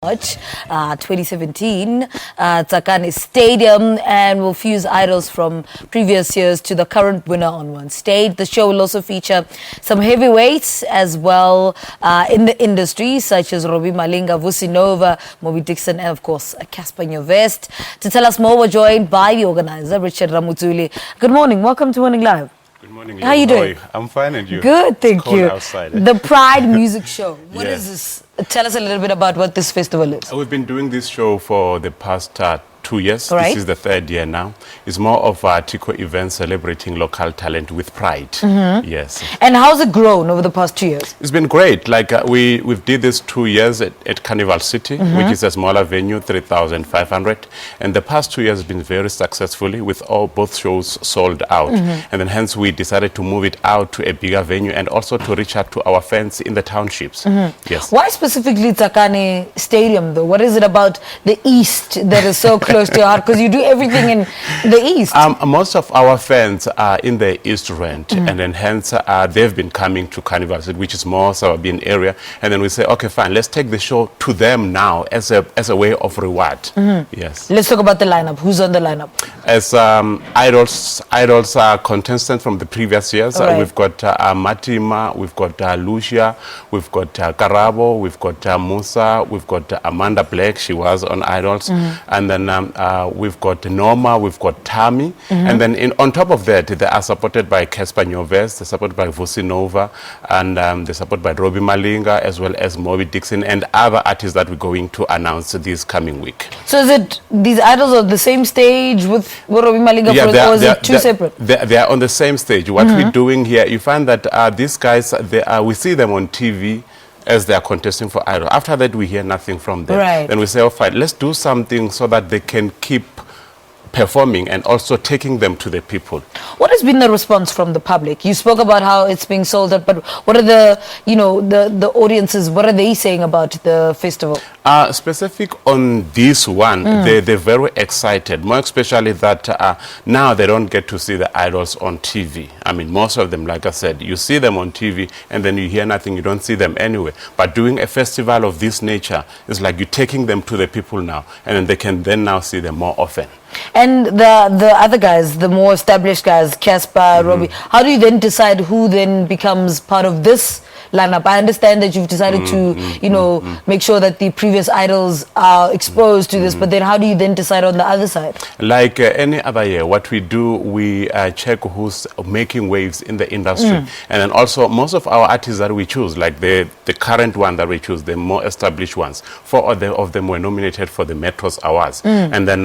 March 2017, Tsakane Stadium, and will fuse idols from previous years to the current winner on one stage. The show will also feature some heavyweights as well in the industry, such as Robbie, Malinga, Vusi, Mobi Dixon, and of course Cassper Nyovest. To tell us more, we're joined by the organizer, Richard Ramudzuli. Good morning, welcome to Morning Live. Good morning. How are you doing? I'm fine, and you? Good, thank you. Outside, The Pride Music Show. What Yes. is this? Tell us a little bit about what this festival is. We've been doing this show for the past 2 years. Right. This is the third year now. It's more of a Tico event celebrating local talent with pride. Yes. And how's it grown over the past 2 years? It's been great. Like we've did this 2 years at Carnival City, which is a smaller venue, 3,500. And the past 2 years has been very successfully with both shows sold out. And then hence we decided to move it out to a bigger venue and also to reach out to our fans in the townships. Yes. Why specifically Tsakane Stadium though? What is it about the East that is so close to your heart? Because you do everything in the East. Most of our fans are in the East Rand, and then hence they've been coming to Carnival City, which is more suburban area. And then we say, okay, fine, let's take the show to them now as a way of reward. Yes. Let's talk about the lineup. Who's on the lineup? As idols are contestants from the previous years. Right. We've got Matima, we've got Lucia, we've got Karabo, we've got Musa, we've got Amanda Blake, she was on Idols, and then we've got Norma, we've got Tammy, and then on top of that, they are supported by Cassper Nyovest, they're supported by Vusi, and they're supported by Robbie, Malinga, as well as Mobi Dixon, and other artists that we're going to announce this coming week. So is it these idols on the same stage with Robbie Malinga, or is it two separate? They are on the same stage. What we're doing here, you find that these guys, we see them on TV as they are contesting for Idol. After that, we hear nothing from them. Right. Then we say, oh, fine, let's do something so that they can keep performing and also taking them to the people. What has been the response from the public? You spoke about how it's being sold out, but what are the, the audiences, what are they saying about the festival? Specific on this one, they're very excited, more especially that now they don't get to see the idols on TV. I mean, most of them, like I said, you see them on TV and then you hear nothing, you don't see them anywhere. But doing a festival of this nature is like you're taking them to the people now, and then they can then now see them more often. And the other guys, the more established guys, Cassper, Robbie, how do you then decide who then becomes part of this lineup? I understand that you've decided to, make sure that the previous idols are exposed to this, but then how do you then decide on the other side? Like any other year, what we do, we check who's making waves in the industry. And then also most of our artists that we choose, like the current one that we choose, the more established ones, 4 of them were nominated for the Metros Awards. And then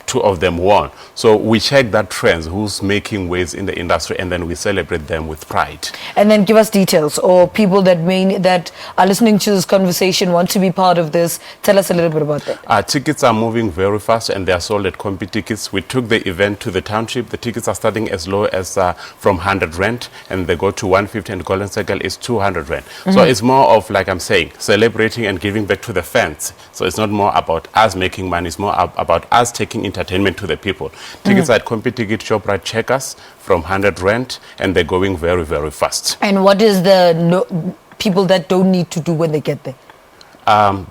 2 of them won. So we check that trends, who's making waves in the industry, and then we celebrate them with pride. And then give us details, or people that are listening to this conversation want to be part of this. Tell us a little bit about that. Tickets are moving very fast, and they are sold at Compi Tickets. We took the event to the township. The tickets are starting as low as from 100 Rand, and they go to 150, and Golden Circle is 200 Rand. So it's more of, like I'm saying, celebrating and giving back to the fans. So it's not more about us making money, it's more about us taking entertainment to the people. Tickets at Compi Ticket Shop, right, check us, from 100 Rand, and they're going very, very fast. And what is the people that don't need to do when they get there?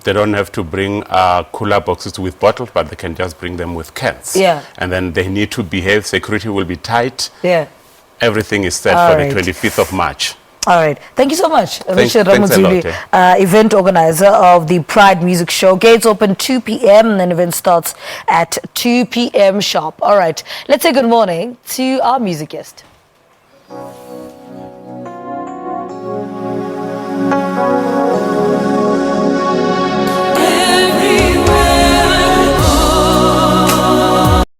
They don't have to bring cooler boxes with bottles, but they can just bring them with cans. Yeah. And then they need to behave. Security will be tight. Yeah. Everything is set for the 25th of March. All right. Thank you so much, Richard Ramudzuli, event organizer of the Pride Music Show. Gates open 2 p.m. and event starts at 2 p.m. sharp. All right. Let's say good morning to our music guest.